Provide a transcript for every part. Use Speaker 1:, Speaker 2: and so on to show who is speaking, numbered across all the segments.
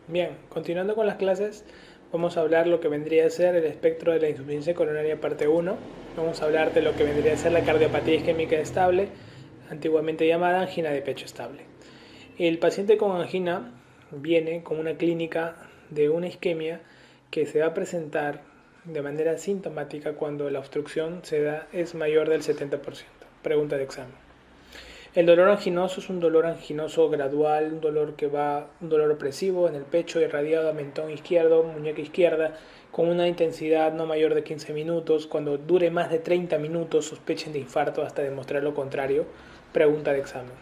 Speaker 1: Bien, continuando con las clases, vamos a hablar lo que vendría a ser el espectro de la insuficiencia coronaria parte uno. Vamos a hablar de lo que vendría a ser la cardiopatía isquémica estable, antiguamente llamada angina de pecho estable. El paciente con angina viene con una clínica de una isquemia que se va a presentar de manera sintomática cuando la obstrucción es mayor del 70%. Pregunta de examen. El dolor anginoso es un dolor anginoso gradual, un dolor opresivo en el pecho, irradiado a mentón izquierdo, muñeca izquierda, con una intensidad no mayor de 15 minutos. Cuando dure más de 30 minutos, sospechen de infarto hasta demostrar lo contrario. Pregunta de examen.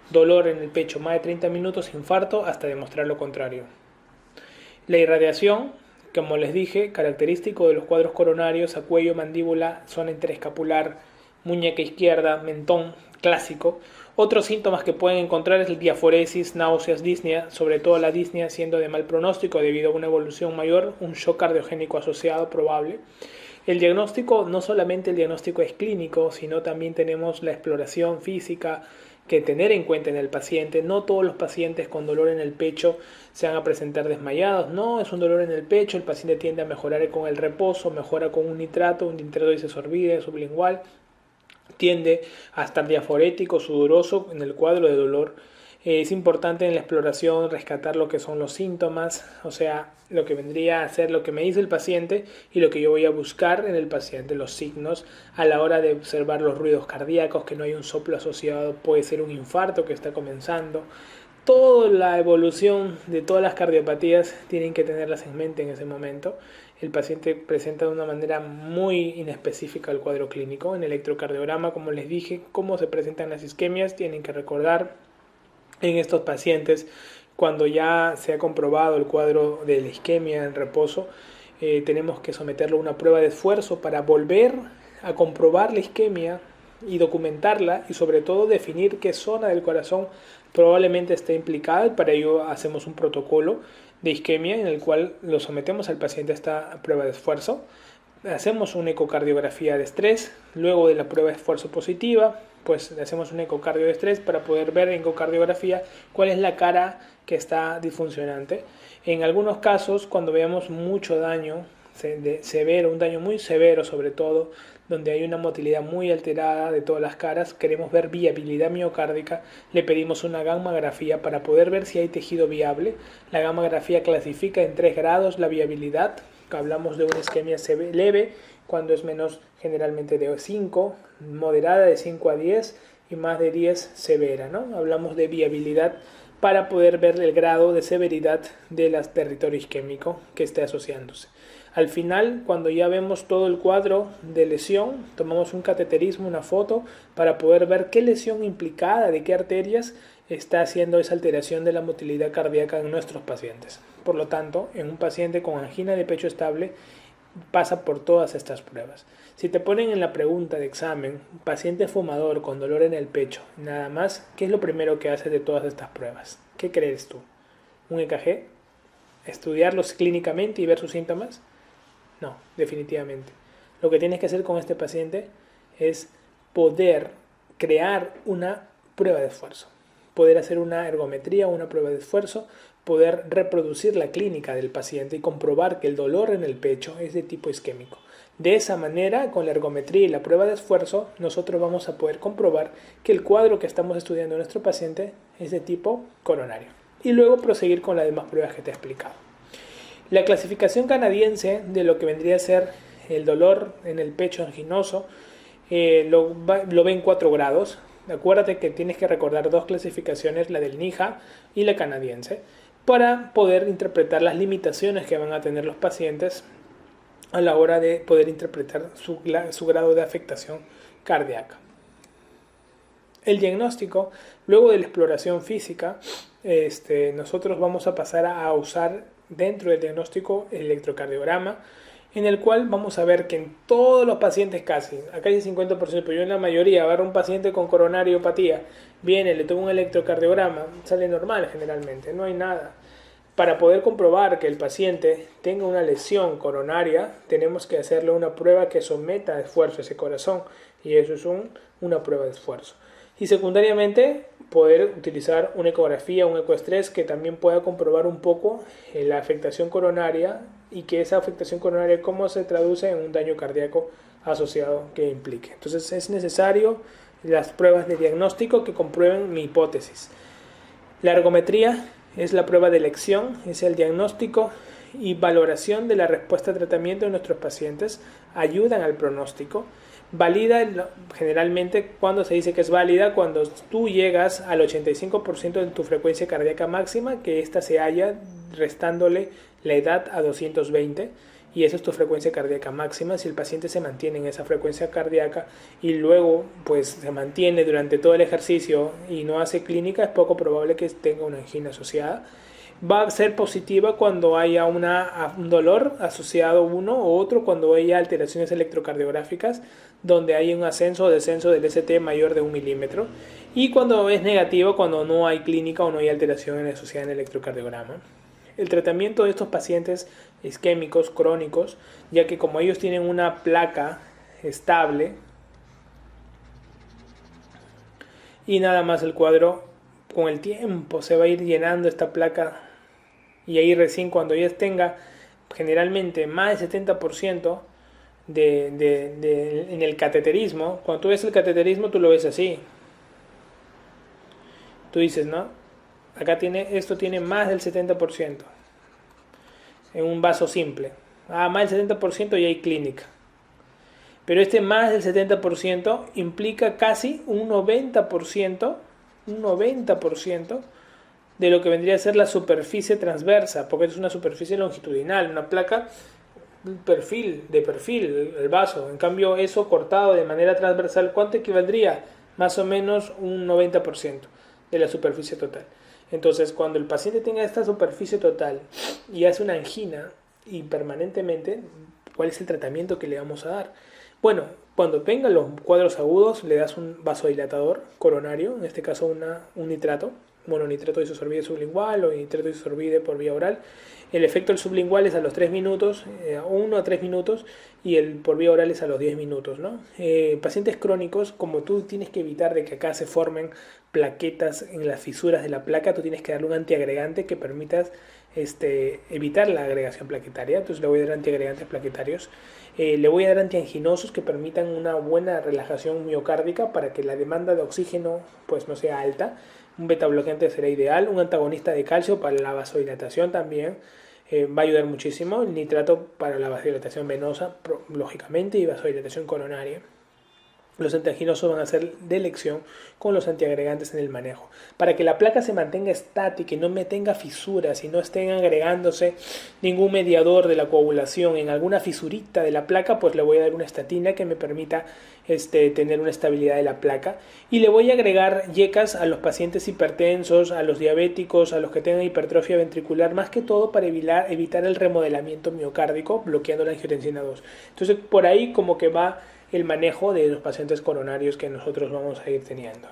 Speaker 1: Dolor en el pecho, más de 30 minutos, infarto hasta demostrar lo contrario. La irradiación, como les dije, característico de los cuadros coronarios a cuello, mandíbula, zona interescapular, muñeca izquierda, mentón, clásico. Otros síntomas que pueden encontrar es el diaforesis, náuseas, disnea, sobre todo la disnea siendo de mal pronóstico debido a una evolución mayor, un shock cardiogénico asociado probable. El diagnóstico, no solamente el diagnóstico es clínico, sino también tenemos la exploración física que tener en cuenta en el paciente. No todos los pacientes con dolor en el pecho se van a presentar desmayados, no, es un dolor en el pecho, el paciente tiende a mejorar con el reposo, mejora con un nitrato isosorbide sublingual, tiende a estar diaforético, sudoroso en el cuadro de dolor. Es importante en la exploración rescatar lo que son los síntomas, o sea, lo que vendría a ser lo que me dice el paciente y lo que yo voy a buscar en el paciente, los signos a la hora de observar los ruidos cardíacos, que no hay un soplo asociado, puede ser un infarto que está comenzando. Toda la evolución de todas las cardiopatías tienen que tenerlas en mente en ese momento. El paciente presenta de una manera muy inespecífica el cuadro clínico. En el electrocardiograma, como les dije, cómo se presentan las isquemias, tienen que recordar en estos pacientes cuando ya se ha comprobado el cuadro de la isquemia en reposo, tenemos que someterlo a una prueba de esfuerzo para volver a comprobar la isquemia y documentarla y sobre todo definir qué zona del corazón probablemente esté implicada, y para ello hacemos un protocolo de isquemia en el cual lo sometemos al paciente a esta prueba de esfuerzo. Hacemos una ecocardiografía de estrés, luego de la prueba de esfuerzo positiva, pues le hacemos un ecocardio de estrés para poder ver en ecocardiografía cuál es la cara que está disfuncionante. En algunos casos, cuando veamos mucho daño severo, un daño muy severo sobre todo, donde hay una motilidad muy alterada de todas las caras, queremos ver viabilidad miocárdica, le pedimos una gammagrafía para poder ver si hay tejido viable. La gammagrafía clasifica en 3 grados la viabilidad. Hablamos de una isquemia leve, cuando es menos generalmente de 5, moderada de 5 a 10 y más de 10 severa, ¿no? Hablamos de viabilidad para poder ver el grado de severidad del territorio isquémico que esté asociándose. Al final, cuando ya vemos todo el cuadro de lesión, tomamos un cateterismo, una foto, para poder ver qué lesión implicada, de qué arterias está haciendo esa alteración de la motilidad cardíaca en nuestros pacientes. Por lo tanto, en un paciente con angina de pecho estable, pasa por todas estas pruebas. Si te ponen en la pregunta de examen, paciente fumador con dolor en el pecho, nada más, ¿qué es lo primero que haces de todas estas pruebas? ¿Qué crees tú? ¿Un EKG? ¿Estudiarlos clínicamente y ver sus síntomas? No, definitivamente. Lo que tienes que hacer con este paciente es poder crear una prueba de esfuerzo, poder hacer una ergometría, una prueba de esfuerzo, poder reproducir la clínica del paciente y comprobar que el dolor en el pecho es de tipo isquémico. De esa manera, con la ergometría y la prueba de esfuerzo, nosotros vamos a poder comprobar que el cuadro que estamos estudiando en nuestro paciente es de tipo coronario. Y luego proseguir con las demás pruebas que te he explicado. La clasificación canadiense de lo que vendría a ser el dolor en el pecho anginoso lo ve en 4 grados. Acuérdate que tienes que recordar 2 clasificaciones, la del NIHA y la canadiense, para poder interpretar las limitaciones que van a tener los pacientes a la hora de poder interpretar su grado de afectación cardíaca. El diagnóstico, luego de la exploración física, nosotros vamos a pasar a usar dentro del diagnóstico el electrocardiograma, en el cual vamos a ver que en todos los pacientes casi, acá hay el 50%, pero yo en la mayoría, agarro un paciente con coronariopatía, viene, le tomo un electrocardiograma, sale normal generalmente, no hay nada. Para poder comprobar que el paciente tenga una lesión coronaria, tenemos que hacerle una prueba que someta a esfuerzo ese corazón, y eso es una prueba de esfuerzo. Y secundariamente poder utilizar una ecografía, un ecoestrés que también pueda comprobar un poco la afectación coronaria y que esa afectación coronaria cómo se traduce en un daño cardíaco asociado que implique. Entonces es necesario las pruebas de diagnóstico que comprueben mi hipótesis. La ergometría es la prueba de elección, es el diagnóstico y valoración de la respuesta a tratamiento de nuestros pacientes, ayudan al pronóstico. Válida, generalmente cuando se dice que es válida, cuando tú llegas al 85% de tu frecuencia cardíaca máxima, que ésta se halla restándole la edad a 220, y esa es tu frecuencia cardíaca máxima. Si el paciente se mantiene en esa frecuencia cardíaca y luego pues se mantiene durante todo el ejercicio y no hace clínica, es poco probable que tenga una angina asociada. Va a ser positiva cuando haya un dolor asociado uno o otro, cuando haya alteraciones electrocardiográficas donde hay un ascenso o descenso del ST mayor de 1 milímetro, y cuando es negativo cuando no hay clínica o no hay alteración asociada en el electrocardiograma. El tratamiento de estos pacientes isquémicos crónicos, ya que como ellos tienen una placa estable y nada más el cuadro con el tiempo se va a ir llenando esta placa, y ahí recién cuando ya tenga generalmente más del 70% en el cateterismo, cuando tú ves el cateterismo tú lo ves así, tú dices, ¿no? Acá esto tiene más del 70% en un vaso simple. Más del 70% y hay clínica. Pero este más del 70% implica casi un 90% de lo que vendría a ser la superficie transversa, porque es una superficie longitudinal, una placa de perfil, el vaso. En cambio, eso cortado de manera transversal, ¿cuánto equivaldría? Más o menos un 90% de la superficie total. Entonces, cuando el paciente tenga esta superficie total y hace una angina y permanentemente, ¿cuál es el tratamiento que le vamos a dar? Bueno, cuando tenga los cuadros agudos, le das un vasodilatador coronario, en este caso un nitrato, mononitrato isosorbide sublingual o nitrato isosorbide por vía oral. El efecto del sublingual es a los 3 minutos, 1 a 3 minutos, y el por vía oral es a los 10 minutos, ¿no? Pacientes crónicos, como tú tienes que evitar de que acá se formen plaquetas en las fisuras de la placa, tú tienes que darle un antiagregante que permitas evitar la agregación plaquetaria. Entonces le voy a dar antiagregantes plaquetarios. Le voy a dar antianginosos que permitan una buena relajación miocárdica para que la demanda de oxígeno pues no sea alta. Un betabloqueante será ideal, un antagonista de calcio para la vasodilatación también va a ayudar muchísimo, el nitrato para la vasodilatación venosa, lógicamente, y vasodilatación coronaria. Los antianginosos van a ser de elección con los antiagregantes en el manejo. Para que la placa se mantenga estática y no me tenga fisuras y no estén agregándose ningún mediador de la coagulación en alguna fisurita de la placa, pues le voy a dar una estatina que me permita tener una estabilidad de la placa. Y le voy a agregar yecas a los pacientes hipertensos, a los diabéticos, a los que tengan hipertrofia ventricular, más que todo para evitar el remodelamiento miocárdico, bloqueando la angiotensina 2. Entonces, por ahí como que va el manejo de los pacientes coronarios que nosotros vamos a ir teniendo.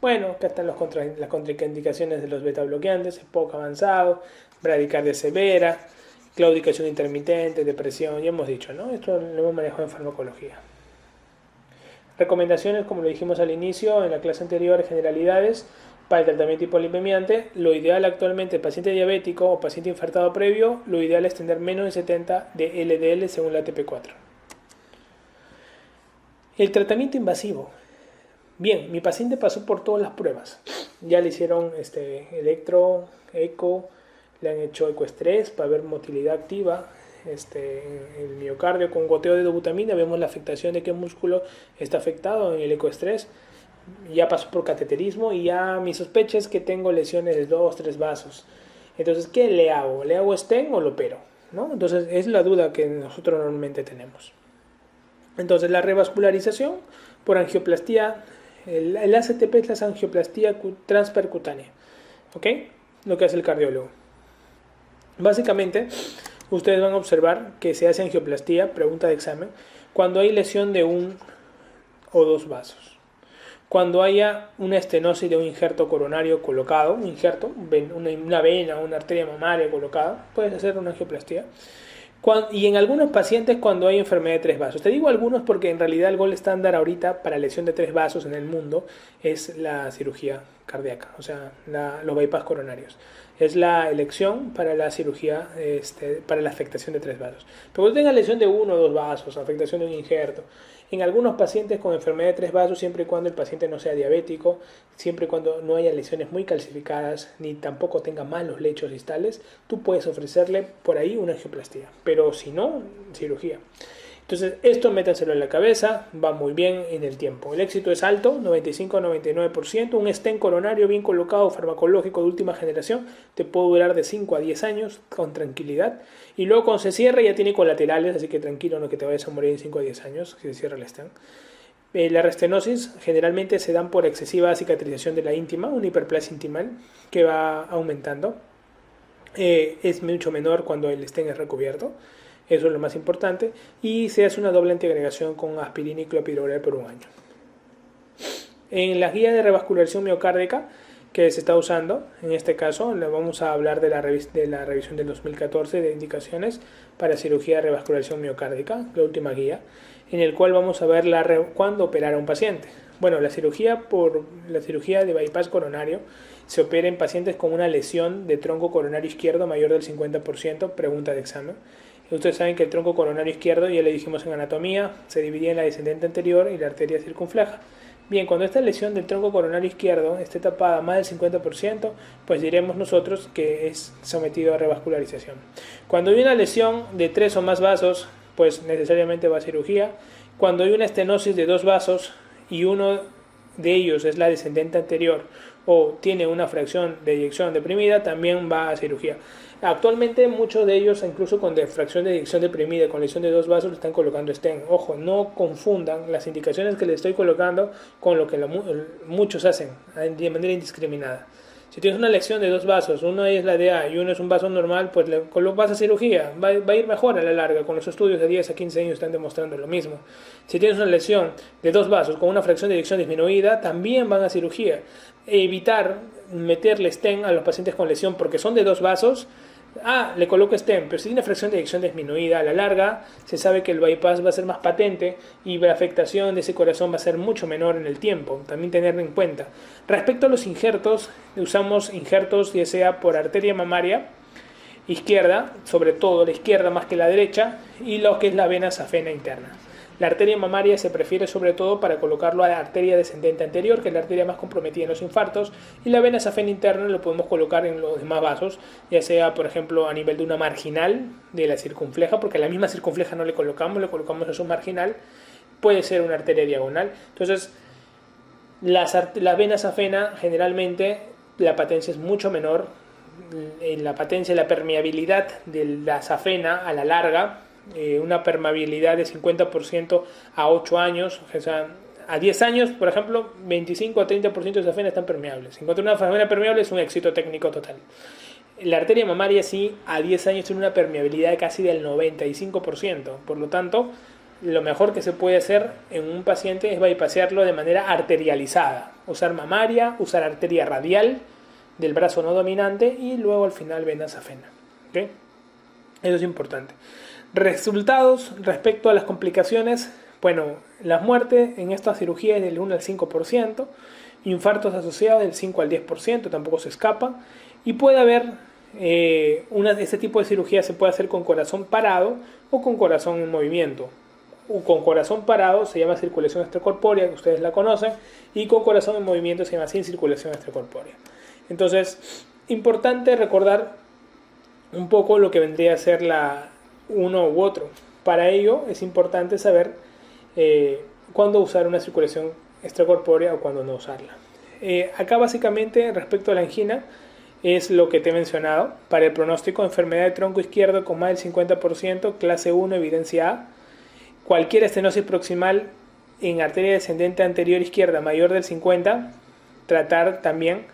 Speaker 1: Bueno, acá están las contraindicaciones de los betabloqueantes: poco avanzado, bradicardia severa, claudicación intermitente, depresión, ya hemos dicho, ¿no? Esto lo hemos manejado en farmacología. Recomendaciones, como lo dijimos al inicio, en la clase anterior, generalidades. Para el tratamiento hipolipemiante, lo ideal actualmente, paciente diabético o paciente infartado previo, lo ideal es tener menos de 70 de LDL según la ATP4. El tratamiento invasivo. Bien, mi paciente pasó por todas las pruebas. Ya le hicieron electro, eco, le han hecho ecoestrés para ver motilidad activa, el miocardio con goteo de dobutamina, vemos la afectación de qué músculo está afectado en el ecoestrés. Ya pasó por cateterismo y ya mi sospecha es que tengo lesiones de 2-3 vasos. Entonces, ¿qué le hago? ¿Le hago stent o lo opero? ¿No? Entonces, es la duda que nosotros normalmente tenemos. Entonces, la revascularización por angioplastía, el ACTP es la angioplastía transpercutánea, ¿ok? Lo que hace el cardiólogo. Básicamente, ustedes van a observar que se hace angioplastía, pregunta de examen, cuando hay lesión de 1 o 2 vasos. Cuando haya una estenosis de un injerto coronario colocado, una vena, una arteria mamaria colocada, puedes hacer una angioplastía. Y en algunos pacientes cuando hay enfermedad de tres vasos. Te digo algunos porque en realidad el gold estándar ahorita para lesión de tres vasos en el mundo es la cirugía cardíaca, o sea, los bypass coronarios. Es la elección para la cirugía, para la afectación de tres vasos. Pero cuando tenga lesión de uno o dos vasos, afectación de un injerto, en algunos pacientes con enfermedad de tres vasos, siempre y cuando el paciente no sea diabético, siempre y cuando no haya lesiones muy calcificadas, ni tampoco tenga malos lechos distales, tú puedes ofrecerle por ahí una angioplastía. Pero si no, cirugía. Entonces, esto métanselo en la cabeza, va muy bien en el tiempo. El éxito es alto, 95-99%. Un stent coronario bien colocado, farmacológico de última generación, te puede durar de 5 a 10 años con tranquilidad. Y luego cuando se cierra ya tiene colaterales, así que tranquilo, no que te vayas a morir en 5 a 10 años si se cierra el stent. La restenosis generalmente se dan por excesiva cicatrización de la íntima, una hiperplasia intimal que va aumentando. Es mucho menor cuando el stent es recubierto. Eso es lo más importante. Y se hace una doble antiagregación con aspirina y clopidogrel por un año. En la guía de revascularización miocárdica que se está usando, en este caso, le vamos a hablar de la revisión del 2014 de indicaciones para cirugía de revascularización miocárdica, la última guía, en el cual vamos a ver cuándo operar a un paciente. Bueno, la cirugía de bypass coronario se opera en pacientes con una lesión de tronco coronario izquierdo mayor del 50%, pregunta de examen. Ustedes saben que el tronco coronario izquierdo, ya le dijimos en anatomía, se dividía en la descendente anterior y la arteria circunfleja. Bien, cuando esta lesión del tronco coronario izquierdo esté tapada más del 50%, pues diremos nosotros que es sometido a revascularización. Cuando hay una lesión de 3 o más vasos, pues necesariamente va a cirugía. Cuando hay una estenosis de 2 vasos y uno de ellos es la descendente anterior o tiene una fracción de eyección deprimida, también va a cirugía. Actualmente muchos de ellos, incluso con fracción de eyección deprimida, con lesión de 2 vasos, le están colocando stent. Ojo, no confundan las indicaciones que le estoy colocando con lo que muchos hacen de manera indiscriminada. Si tienes una lesión de 2 vasos, uno es la DA y uno es un vaso normal, pues vas a cirugía, va a ir mejor a la larga. Con los estudios de 10 a 15 años están demostrando lo mismo. Si tienes una lesión de 2 vasos con una fracción de eyección disminuida, también van a cirugía. Evitar meterle stent a los pacientes con lesión porque son de 2 vasos. Le coloco stent, pero si tiene fracción de eyección disminuida, a la larga se sabe que el bypass va a ser más patente y la afectación de ese corazón va a ser mucho menor en el tiempo, también tenerlo en cuenta. Respecto a los injertos, usamos injertos ya sea por arteria mamaria izquierda, sobre todo la izquierda más que la derecha, y lo que es la vena safena interna. La arteria mamaria se prefiere sobre todo para colocarlo a la arteria descendente anterior, que es la arteria más comprometida en los infartos, y la vena safena interna lo podemos colocar en los demás vasos, ya sea por ejemplo a nivel de una marginal de la circunfleja, porque a la misma circunfleja no le colocamos a su marginal, puede ser una arteria diagonal. Entonces, la vena safena generalmente la patencia es mucho menor, en la patencia la permeabilidad de la safena a la larga, una permeabilidad de 50% a 8 años, o sea, a 10 años, por ejemplo, 25 a 30% de safena están permeables. Si encuentran una safena permeable es un éxito técnico total. La arteria mamaria sí, a 10 años tiene una permeabilidad casi del 95%, por lo tanto, lo mejor que se puede hacer en un paciente es bypassearlo de manera arterializada, usar mamaria, usar arteria radial del brazo no dominante y luego al final vena safena. ¿Okay? Eso es importante. Resultados respecto a las complicaciones, bueno, las muertes en esta cirugía es del 1 al 5%, infartos asociados del 5 al 10%, tampoco se escapa, y puede haber, este tipo de cirugía se puede hacer con corazón parado o con corazón en movimiento. Con corazón parado se llama circulación extracorpórea, que ustedes la conocen, y con corazón en movimiento se llama sin circulación extracorpórea. Entonces, importante recordar un poco lo que vendría a ser uno u otro. Para ello es importante saber cuándo usar una circulación extracorpórea o cuándo no usarla. Acá básicamente respecto a la angina es lo que te he mencionado. Para el pronóstico, enfermedad de tronco izquierdo con más del 50%, clase 1, evidencia A. Cualquier estenosis proximal en arteria descendente anterior izquierda mayor del 50%, tratar también.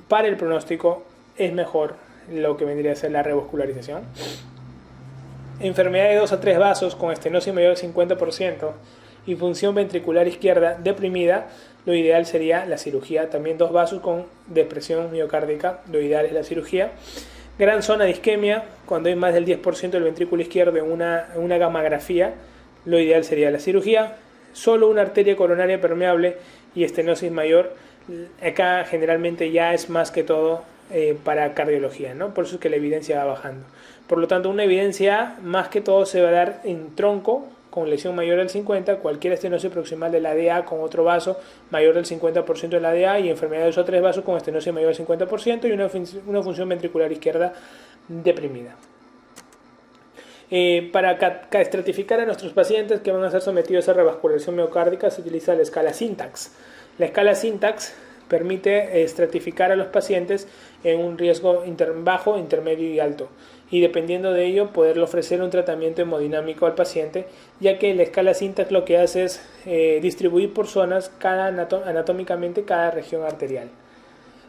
Speaker 1: Para el pronóstico es mejor lo que vendría a ser la revascularización. Enfermedad de 2 a 3 vasos con estenosis mayor del 50% y función ventricular izquierda deprimida, lo ideal sería la cirugía. También 2 vasos con depresión miocárdica, lo ideal es la cirugía. Gran zona de isquemia, cuando hay más del 10% del ventrículo izquierdo en una gammagrafía, lo ideal sería la cirugía. Solo una arteria coronaria permeable y estenosis mayor, acá generalmente ya es más que todo para cardiología, ¿no? Por eso es que la evidencia va bajando. Por lo tanto, una evidencia más que todo se va a dar en tronco, con lesión mayor al 50, cualquier estenosis proximal de la ADA con otro vaso mayor del 50% de la ADA y enfermedad de esos tres vasos con estenosis mayor al 50% y una función ventricular izquierda deprimida. Para estratificar a nuestros pacientes que van a ser sometidos a revascularización miocárdica se utiliza la escala Syntax. La escala Syntax permite estratificar a los pacientes en un riesgo bajo, intermedio y alto, y dependiendo de ello poderle ofrecer un tratamiento hemodinámico al paciente, ya que la escala Syntax lo que hace es distribuir por zonas anatómicamente cada región arterial.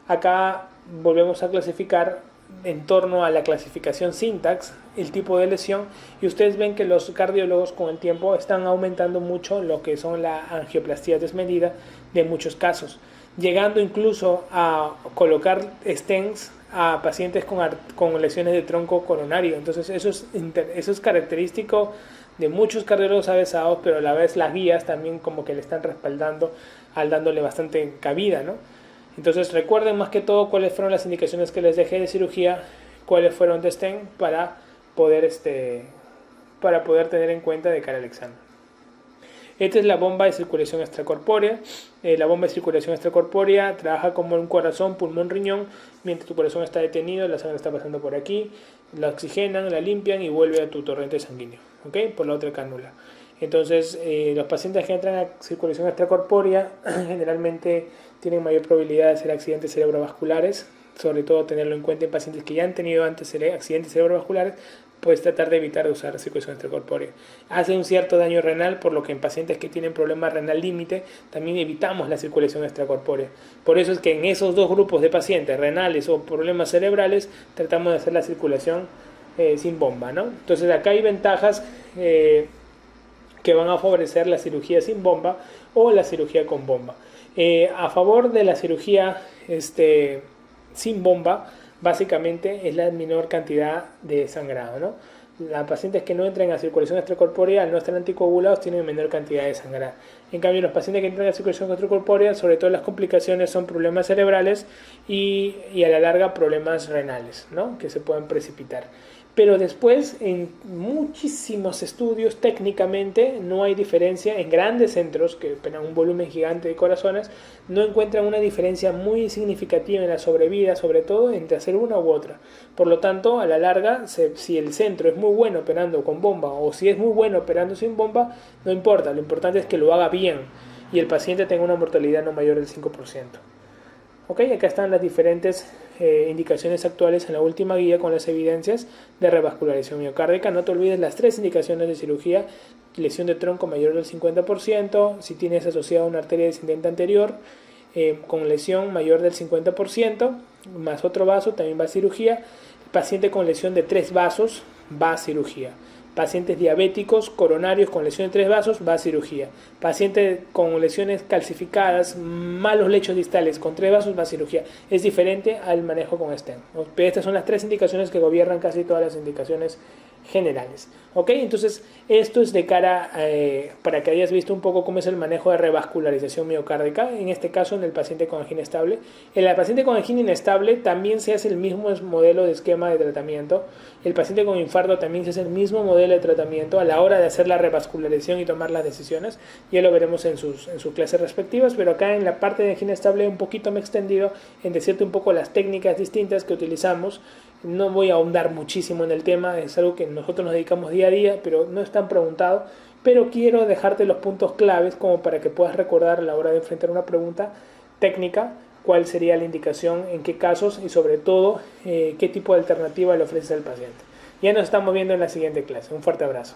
Speaker 1: Acá volvemos a clasificar en torno a la clasificación Syntax el tipo de lesión, y ustedes ven que los cardiólogos con el tiempo están aumentando mucho lo que son la angioplastía desmedida de muchos casos, llegando incluso a colocar stents a pacientes con lesiones de tronco coronario. Entonces eso es característico de muchos cardiólogos avesados, pero a la vez las guías también como que le están respaldando al dándole bastante cabida, ¿no? Entonces recuerden más que todo cuáles fueron las indicaciones que les dejé de cirugía, cuáles fueron de stent para poder tener en cuenta de cara al examen. Esta es la bomba de circulación extracorpórea. La bomba de circulación extracorpórea trabaja como un corazón, pulmón, riñón. Mientras tu corazón está detenido, la sangre está pasando por aquí, la oxigenan, la limpian y vuelve a tu torrente sanguíneo, ¿okay? Por la otra cánula. Entonces, los pacientes que entran a circulación extracorpórea generalmente tienen mayor probabilidad de hacer accidentes cerebrovasculares, sobre todo tenerlo en cuenta en pacientes que ya han tenido antes accidentes cerebrovasculares, pues tratar de evitar de usar circulación extracorpórea. Hace un cierto daño renal, por lo que en pacientes que tienen problema renal límite también evitamos la circulación extracorpórea. Por eso es que en esos dos grupos de pacientes, renales o problemas cerebrales, tratamos de hacer la circulación sin bomba, ¿no? Entonces acá hay ventajas que van a favorecer la cirugía sin bomba o la cirugía con bomba. A favor de la cirugía sin bomba, básicamente es la menor cantidad de sangrado, ¿no? Las pacientes que no entran a circulación extracorpórea, al no estar anticoagulados, tienen menor cantidad de sangrado. En cambio, los pacientes que entran a circulación extracorpórea, sobre todo las complicaciones son problemas cerebrales y a la larga problemas renales, ¿no? Que se pueden precipitar. Pero después, en muchísimos estudios, técnicamente no hay diferencia en grandes centros que operan un volumen gigante de corazones, no encuentran una diferencia muy significativa en la sobrevida, sobre todo entre hacer una u otra. Por lo tanto, a la larga, si el centro es muy bueno operando con bomba o si es muy bueno operando sin bomba, no importa, lo importante es que lo haga bien y el paciente tenga una mortalidad no mayor del 5%. Ok, acá están las diferentes indicaciones actuales en la última guía con las evidencias de revascularización miocárdica. No te olvides las 3 indicaciones de cirugía: lesión de tronco mayor del 50%, si tienes asociada una arteria descendente anterior con lesión mayor del 50%, más otro vaso, también va a cirugía. Paciente con lesión de 3 vasos va a cirugía. Pacientes diabéticos coronarios con lesión de 3 vasos va a cirugía. Paciente con lesiones calcificadas, malos lechos distales con 3 vasos va a cirugía. Es diferente al manejo con stent. Estas son las 3 indicaciones que gobiernan casi todas las indicaciones generales. ¿Ok? Entonces, esto es de cara para que hayas visto un poco cómo es el manejo de revascularización miocárdica, en este caso en el paciente con angina estable. En el paciente con angina inestable también se hace el mismo modelo de esquema de tratamiento. El paciente con infarto también se hace el mismo modelo de tratamiento a la hora de hacer la revascularización y tomar las decisiones. Ya lo veremos en sus clases respectivas, pero acá en la parte de angina estable un poquito me he extendido en decirte un poco las técnicas distintas que utilizamos. No voy a ahondar muchísimo en el tema, es algo que nosotros nos dedicamos día a día, pero no es tan preguntado. Pero quiero dejarte los puntos claves como para que puedas recordar a la hora de enfrentar una pregunta técnica cuál sería la indicación, en qué casos y sobre todo qué tipo de alternativa le ofreces al paciente. Ya nos estamos viendo en la siguiente clase. Un fuerte abrazo.